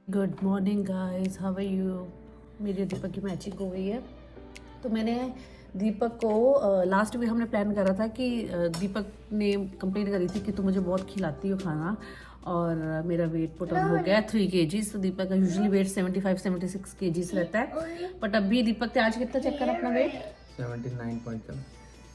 Good morning guys, how are you. मेरी और दीपक की मैचिंग हो गई है। तो मैंने दीपक को लास्ट वीक हमने प्लान करा था कि दीपक ने कंप्लेंट करी थी कि तुम मुझे बहुत खिलाती हो खाना, और मेरा वेट पुट ऑन हो गया 3 kg। तो दीपक का यूजुअली वेट 75-76 kg रहता है, बट अभी दीपक ने आज कितना चेक करा अपना वेट? 79.7।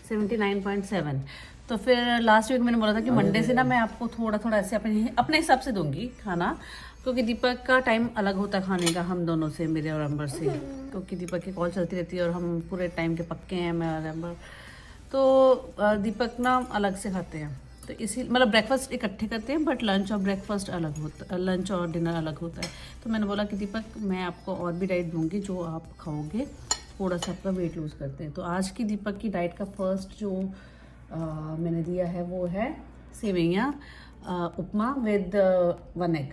79.7। तो फिर लास्ट वीक मैंने बोला था कि मंडे से ना मैं आपको थोड़ा थोड़ा ऐसे अपने अपने हिसाब से दूंगी खाना, क्योंकि दीपक का टाइम अलग होता है खाने का हम दोनों से, मेरे और अंबर से, क्योंकि दीपक की कॉल चलती रहती है और हम पूरे टाइम के पक्के हैं, मैं और अंबर। तो दीपक ना अलग से खाते हैं, तो इसी मतलब ब्रेकफास्ट इकट्ठे करते हैं, बट लंच और ब्रेकफास्ट अलग होता, लंच और डिनर अलग होता है। तो मैंने बोला कि दीपक मैं आपको और भी डाइट दूंगी जो आप खाओगे, थोड़ा सा आपका वेट लूज़ करते हैं। तो आज की दीपक की डाइट का फर्स्ट जो मैंने दिया है वो है सेवैयाँ उपमा विद 1 एग।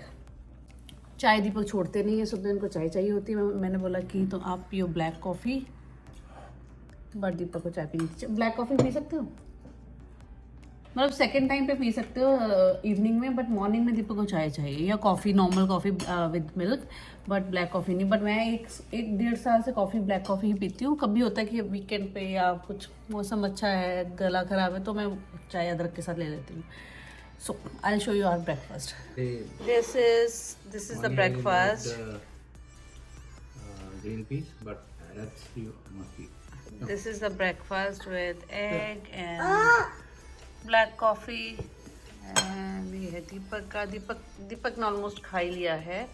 चाय दीपक छोड़ते नहीं है, सुबह उनको चाय चाहिए होती है। मैंने बोला कि तो आप पियो ब्लैक कॉफ़ी, बट दीपक को चाय पीनी। ब्लैक कॉफ़ी पी सकते हो, मतलब सेकेंड टाइम पे पी सकते हो इवनिंग में, बट मॉर्निंग में दीपक को चाय चाहिए, या coffee, normal coffee with milk, but black coffee नहीं। बट मैं एक 1.5 साल से कॉफ़ी, ब्लैक कॉफ़ी ही पीती हूँ। कभी होता है कि वीकेंड पे या कुछ मौसम अच्छा है, गला ख़राब है, तो मैं चाय अदरक के साथ ले लेती हूँ। So I show you our breakfast. This is the breakfast. Green peas, but that's you must eat. This is the breakfast with egg and black coffee. And ये है दीपक का। दीपक ने ऑलमोस्ट खा ही लिया है,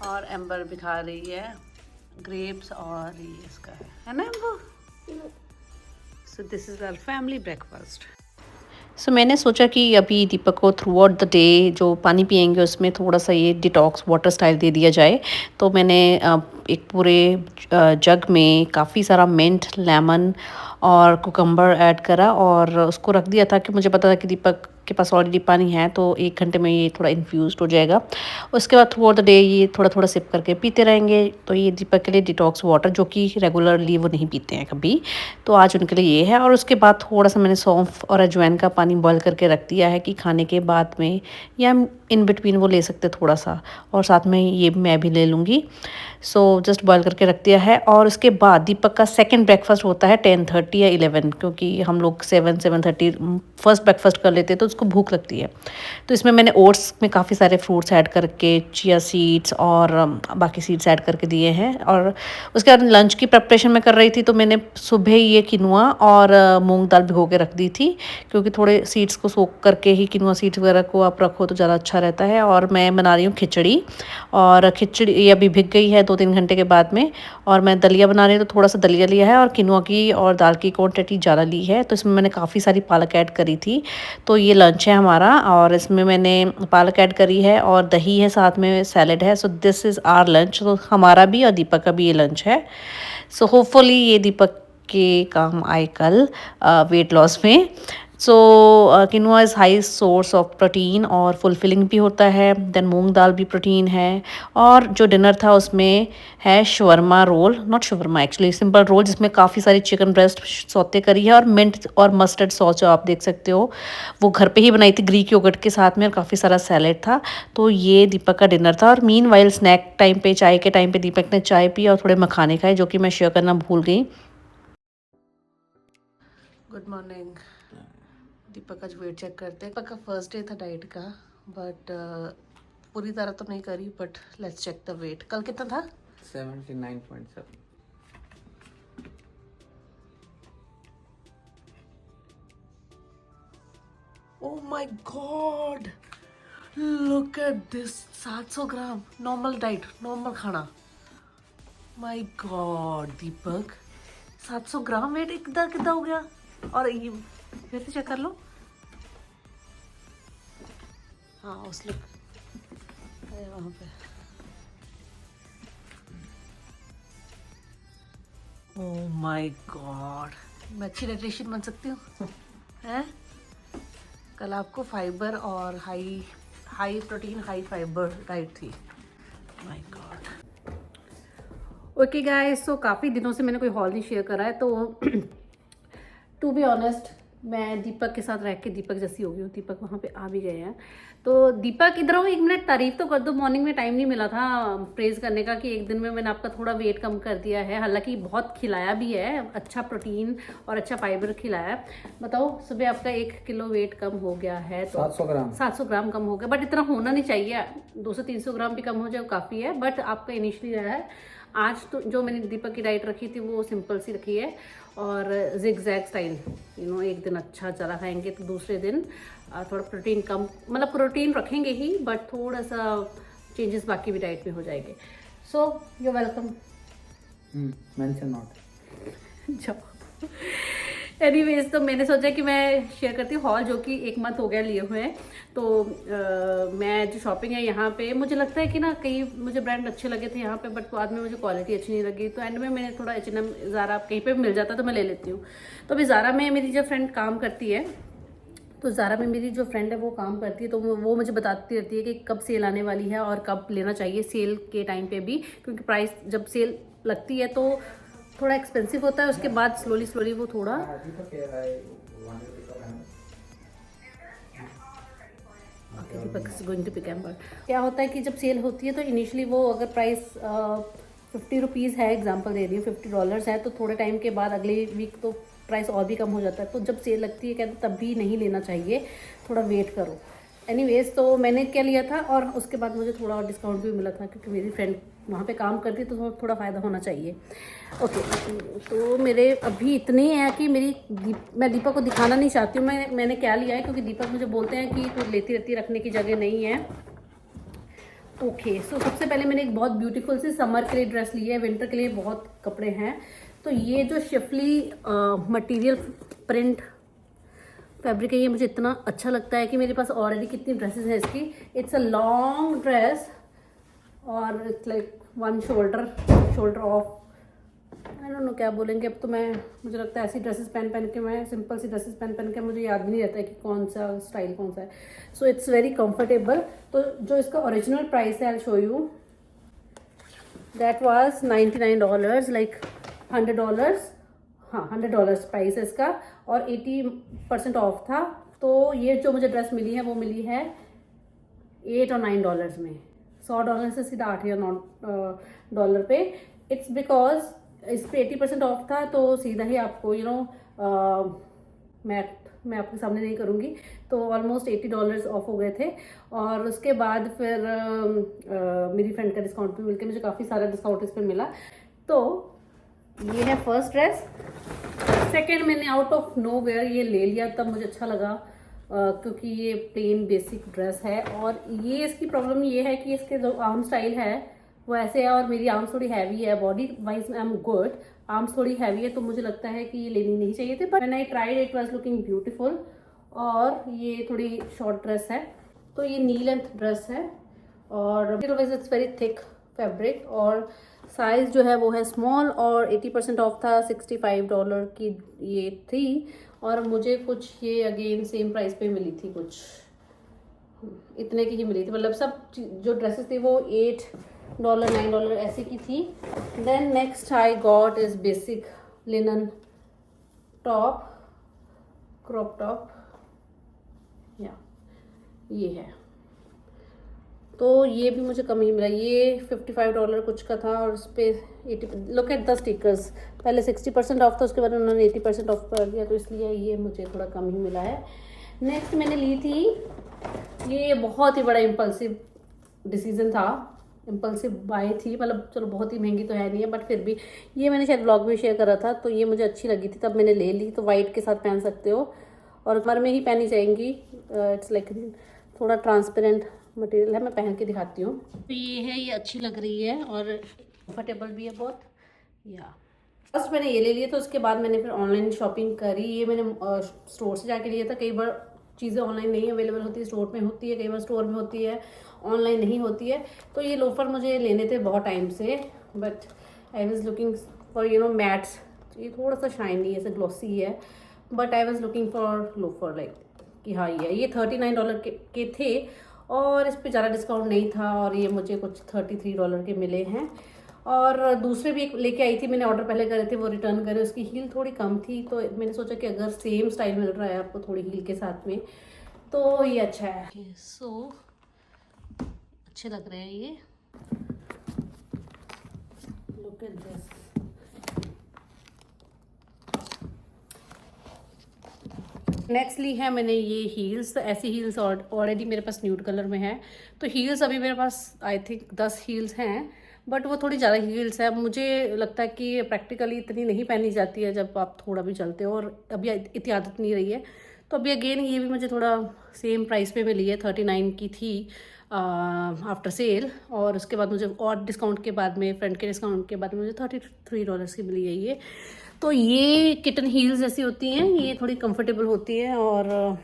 और एम्बर भी खा रही है ग्रेप्स, और ये इसका है ना Amber. So this is our family breakfast. सो मैंने सोचा कि अभी दीपक को थ्रू आउट द डे जो पानी पियेंगे उसमें थोड़ा सा ये डिटॉक्स वाटर स्टाइल दे दिया जाए। तो मैंने एक पूरे जग में काफ़ी सारा मिंट, लेमन और कुकम्बर ऐड करा, और उसको रख दिया था कि मुझे पता था कि दीपक के पास ऑलरेडी पानी है, तो 1 घंटे में ये थोड़ा इन्फ्यूज़ हो जाएगा। उसके बाद थ्रू आउट द डे ये थोड़ा थोड़ा सिप करके पीते रहेंगे। तो ये दीपक के लिए डिटॉक्स वाटर, जो कि रेगुलरली वो नहीं पीते हैं कभी, तो आज उनके लिए ये है। और उसके बाद थोड़ा सा मैंने सौंफ और अजवाइन का पानी बॉईल करके रख दिया है कि खाने के बाद में या इन बिटवीन वो ले सकते थोड़ा सा, और साथ में ये मैं भी ले लूँगी। सो जस्ट बॉईल करके रख दिया है। और उसके बाद दीपक का सेकंड ब्रेकफास्ट होता है 10:30 या 11, क्योंकि हम लोग 7-7:30 फर्स्ट ब्रेकफास्ट कर लेते हैं, तो उसको भूख लगती है। तो इसमें मैंने ओट्स में काफ़ी सारे फ्रूट्स ऐड करके, चिया सीड्स और बाकी सीड्स ऐड करके दिए हैं। और उसके बाद लंच की प्रिपरेशन मैं कर रही थी, तो मैंने सुबह ही ये किनुआ और मूंग दाल भिगो के रख दी थी, क्योंकि थोड़े सीड्स को सोक करके ही किनुआ सीड्स वगैरह को आप रखो तो ज़्यादा अच्छा रहता है। और मैं बना रही हूँ खिचड़ी, और खिचड़ी ये अभी भिग गई है 2-3 घंटे के बाद में। और मैं दलिया बना रही हूँ, तो थोड़ा सा दलिया लिया है, और किनुआ की और दाल की क्वांटिटी ज़्यादा ली है, तो इसमें मैंने काफ़ी सारी पालक ऐड करी थी। तो ये लंच है हमारा, और इसमें मैंने पालक ऐड करी है और दही है, साथ में सैलेड है। So this is our lunch. तो हमारा भी और दीपक का भी ये लंच है। सो होपफुली ये दीपक के काम आए कल वेट लॉस में। So quinoa is high source of protein और फुलफिलिंग भी होता है। देन मूंग दाल भी प्रोटीन है। और जो डिनर था उसमें है shawarma roll, not shawarma actually, simple roll, जिसमें काफ़ी सारी चिकन ब्रेस्ट सौते करी है, और मिंट और मस्टर्ड सॉस जो आप देख सकते हो वो घर पे ही बनाई थी ग्रीक योगर्ट के साथ में, और काफ़ी सारा सैलेड था। तो ये दीपक का डिनर था। और मीन वाइल स्नैक टाइम पे, चाय के टाइम पे दीपक ने चाय पी और थोड़े मखाने खाए, जो कि मैं शेयर करना भूल गई। Good morning. दीपक का वेट चेक करते हैं। दीपक का फर्स्ट डे था डाइट का, बट पूरी तरह तो नहीं करी, but let's check the weight. कल कितना था? 79.7। Oh my God, look at this. 700 gram normal diet, normal खाना। My God Deepak, 700 gram weight एकदम कितना हो गया। और ये फिर से चेक कर लो। हाँ उस लुक वहाँ पे। ओह माय गॉड, मैं अच्छी न्यूट्रिशन बन सकती हूँ हैं। कल आपको फाइबर और high high protein high fibre diet थी। My God. Okay guys, so काफ़ी दिनों से मैंने कोई हॉल नहीं शेयर करा है, तो टू बी ऑनेस्ट मैं दीपक के साथ रह के दीपक जैसी हो गई हूँ। दीपक वहाँ पे आ भी गए हैं। तो दीपक इधर हो, 1 मिनट तारीफ तो कर दो। मॉर्निंग में टाइम नहीं मिला था प्रेज करने का कि एक दिन में मैंने आपका थोड़ा वेट कम कर दिया है। हालांकि बहुत खिलाया भी है, अच्छा प्रोटीन और अच्छा फाइबर खिलाया है। बताओ, सुबह आपका 1 किलो वेट कम हो गया है। तो 700 ग्राम कम हो गया, बट इतना होना नहीं चाहिए। 200-300 ग्राम भी कम हो जाए काफ़ी है। बट आपका इनिशियली रहा है। आज तो जो मैंने दीपक की डाइट रखी थी वो सिंपल सी रखी है और जिग-जैग स्टाइल। एक दिन अच्छा ज़्यादा खाएंगे तो दूसरे दिन थोड़ा प्रोटीन कम, मतलब प्रोटीन रखेंगे ही बट थोड़ा सा चेंजेस बाकी भी डाइट में हो जाएंगे। So you welcome. Mention not. जाओ। एनीवेज, तो मैंने सोचा कि मैं शेयर करती हूँ हॉल, जो कि 1 मंथ हो गया लिए हुए हैं। तो मैं जो शॉपिंग है यहाँ पे, मुझे लगता है कि ना कई मुझे ब्रांड अच्छे लगे थे यहाँ पे, बट बाद में मुझे क्वालिटी अच्छी नहीं लगी। तो एंड में मैंने थोड़ा H&M, ज़ारा कहीं पे भी मिल जाता तो मैं ले लेती हूँ। तो अभी ज़ारा में मेरी जो फ्रेंड काम करती है, तो ज़ारा में मेरी जो फ्रेंड है वो काम करती है, तो वो मुझे बताती रहती है कि कब सेल आने वाली है और कब लेना चाहिए सेल के टाइम पे भी, क्योंकि प्राइस जब सेल लगती है तो थोड़ा एक्सपेंसिव होता है, उसके बाद स्लोली वो थोड़ा गोइंग टू पिक एम्बर। क्या होता है कि जब सेल होती है तो इनिशियली वो अगर प्राइस 50 रुपीज़ है, एग्जांपल दे रही हूँ, $50 है, तो थोड़े टाइम के बाद अगले वीक तो प्राइस और भी कम हो जाता है। तो जब सेल लगती है कहते तब भी नहीं लेना चाहिए, थोड़ा वेट करो। एनीवेज, तो मैंने क्या लिया था और उसके बाद मुझे थोड़ा और डिस्काउंट भी मिला था क्योंकि मेरी फ्रेंड वहाँ पे काम करती है तो थोड़ा फ़ायदा होना चाहिए। ओके, तो मेरे अभी इतने हैं कि मैं दीपक को दिखाना नहीं चाहती हूँ मैंने क्या लिया है, क्योंकि दीपक मुझे बोलते हैं कि तू लेती रहती, रखने की जगह नहीं है। ओके, सो सबसे पहले मैंने एक बहुत ब्यूटीफुल सी समर के लिए ड्रेस ली है। विंटर के लिए बहुत कपड़े हैं। तो ये जो शिफली मटेरियल प्रिंट फैब्रिक है, ये मुझे इतना अच्छा लगता है कि मेरे पास ऑलरेडी कितनी ड्रेसेस हैं इसकी। इट्स अ लॉन्ग ड्रेस और it's like 1 shoulder of, I don't know क्या बोलेंगे अब तो। मुझे लगता है ऐसी ड्रेसेस पहन के, मैं सिंपल सी ड्रेसेस पहन के मुझे याद भी नहीं रहता है कि कौन सा स्टाइल कौन सा है। So it's very comfortable. तो जो इसका ओरिजिनल प्राइस है, आई show you, that was $99, like $100। हाँ, $100 प्राइस है इसका और 80% ऑफ था। तो ये जो मुझे ड्रेस मिली है वो मिली है $8 और $9 में। $100 से सीधा $8 या $9 पे। इट्स बिकॉज इस पे 80% ऑफ था, तो सीधा ही आपको मैं आपके सामने नहीं करूँगी, तो ऑलमोस्ट $80 ऑफ हो गए थे। और उसके बाद फिर मेरी फ्रेंड का डिस्काउंट भी मिलकर मुझे काफ़ी सारा डिस्काउंट इस पर मिला। तो ये है फर्स्ट ड्रेस। सेकेंड मैंने आउट ऑफ नो वेयर ये ले लिया, तब मुझे अच्छा लगा क्योंकि ये प्लेन बेसिक ड्रेस है। और ये इसकी प्रॉब्लम ये है कि इसके जो आर्म स्टाइल है वो ऐसे है और मेरी आर्म्स थोड़ी हैवी है। Body wise I am good, arms थोड़ी हैवी है, तो मुझे लगता है कि ये लेनी नहीं चाहिए थी। But when I tried it was looking beautiful. और ये थोड़ी शॉर्ट ड्रेस है, तो ये नी लेंथ ड्रेस है और इट्स वेरी थिक फैब्रिक और साइज़ जो है वो है स्मॉल और 80% ऑफ था। $65 की ये थी और मुझे कुछ ये अगेन सेम प्राइस पे मिली थी, कुछ इतने की ही मिली थी। मतलब सब जो ड्रेसेस थी वो $8 $9 ऐसे की थी। Then next I got is basic linen top, crop top, या ये है। तो ये भी मुझे कम ही मिला, ये $55 कुछ का था और उस पर 80, लुक एट द स्टिकर्स, पहले 60% ऑफ था, उसके बाद उन्होंने 80% ऑफ कर दिया, तो इसलिए ये मुझे थोड़ा कम ही मिला है। नेक्स्ट मैंने ली थी, ये बहुत ही बड़ा इम्पल्सिव डिसीजन था, इम्पल्सिव बाय थी। मतलब चलो बहुत ही महंगी तो है नहीं है, बट फिर भी ये मैंने शायद ब्लॉग में शेयर करा था, तो ये मुझे अच्छी लगी थी तब मैंने ले ली। तो वाइट के साथ पहन सकते हो और कमर में ही पहनी जाएंगी। इट्स लाइक थोड़ा ट्रांसपेरेंट मटेरियल है, मैं पहन के दिखाती हूँ। तो ये है, ये अच्छी लग रही है और कंफर्टेबल भी है बहुत। या फर्स्ट मैंने ये ले लिया, तो उसके बाद मैंने फिर ऑनलाइन शॉपिंग करी। ये मैंने स्टोर से जाके लिया था। कई बार चीज़ें ऑनलाइन नहीं अवेलेबल होती है, स्टोर में होती है, कई बार स्टोर में होती है, ऑनलाइन नहीं होती है। तो ये लोफर मुझे लेने थे बहुत टाइम से, but I was looking for mats. ये थोड़ा सा शाइनी ऐसे ग्लॉसी है, but I was looking for loafer like कि हाँ ये $39 के थे और इस पर ज़्यादा डिस्काउंट नहीं था और ये मुझे कुछ $33 के मिले हैं। और दूसरे भी एक लेके आई थी, मैंने ऑर्डर पहले करे थे, वो रिटर्न करे, उसकी हील थोड़ी कम थी, तो मैंने सोचा कि अगर सेम स्टाइल मिल रहा है आपको थोड़ी हील के साथ में तो ये अच्छा है। सो अच्छे लग रहे हैं ये, लुक एट दिस। नेक्स्ट ली है मैंने ये हील्स। तो ऐसी हील्स ऑलरेडी मेरे पास न्यूड कलर में है, तो हील्स अभी मेरे पास आई थिंक 10 हील्स हैं, बट वो थोड़ी ज़्यादा हील्स है। मुझे लगता है कि प्रैक्टिकली इतनी नहीं पहनी जाती है जब आप थोड़ा भी चलते हो, और अभी इतनी आदत नहीं रही है। तो अभी अगेन ये भी मुझे थोड़ा सेम प्राइस पे मिली है, 39 की थी आफ्टर सेल, और उसके बाद मुझे और डिस्काउंट के बाद में, फ्रेंड के डिस्काउंट के बाद में मुझे $33 की मिली है ये। तो ये किटन हील्स जैसी होती हैं, ये थोड़ी कंफर्टेबल होती है, और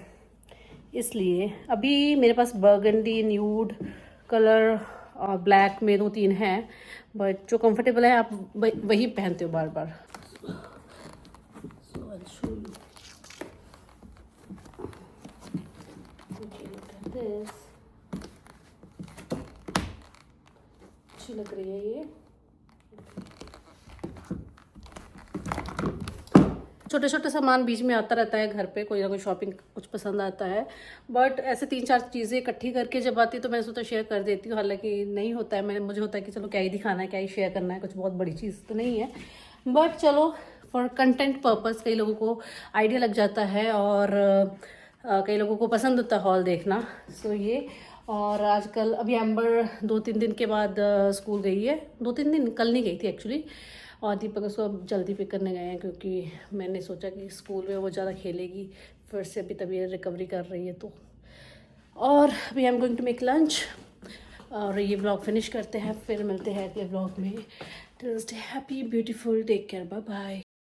इसलिए अभी मेरे पास बर्गंडी, न्यूड कलर और ब्लैक में 2-3 हैं, बट जो कंफर्टेबल है आप वही पहनते हो बार बार। अच्छी लग रही है ये। छोटे छोटे सामान बीच में आता रहता है घर पे, कोई ना कोई शॉपिंग कुछ पसंद आता है, बट ऐसे 3-4 चीज़ें इकट्ठी करके जब आती है तो मैं सोचा शेयर कर देती हूँ। हालांकि नहीं होता है, मुझे होता है कि चलो क्या ही दिखाना है, क्या ही शेयर करना है, कुछ बहुत बड़ी चीज़ तो नहीं है, बट चलो फॉर कंटेंट पर्पस कई लोगों को आइडिया लग जाता है, और कई लोगों को पसंद होता है हॉल देखना। सो ये, और आजकल अभी एम्बर 2-3 दिन के बाद स्कूल गई है, 2-3 दिन, कल नहीं गई थी एक्चुअली, और दीपक उसको अब जल्दी पिक करने गए हैं, क्योंकि मैंने सोचा कि स्कूल में वो ज़्यादा खेलेगी, फिर से अभी तबीयत रिकवरी कर रही है तो। और अभी I am going to make lunch, और ये व्लॉग फिनिश करते हैं, फिर मिलते हैं अगले व्लॉग में। Till then stay happy, beautiful, take care, bye bye.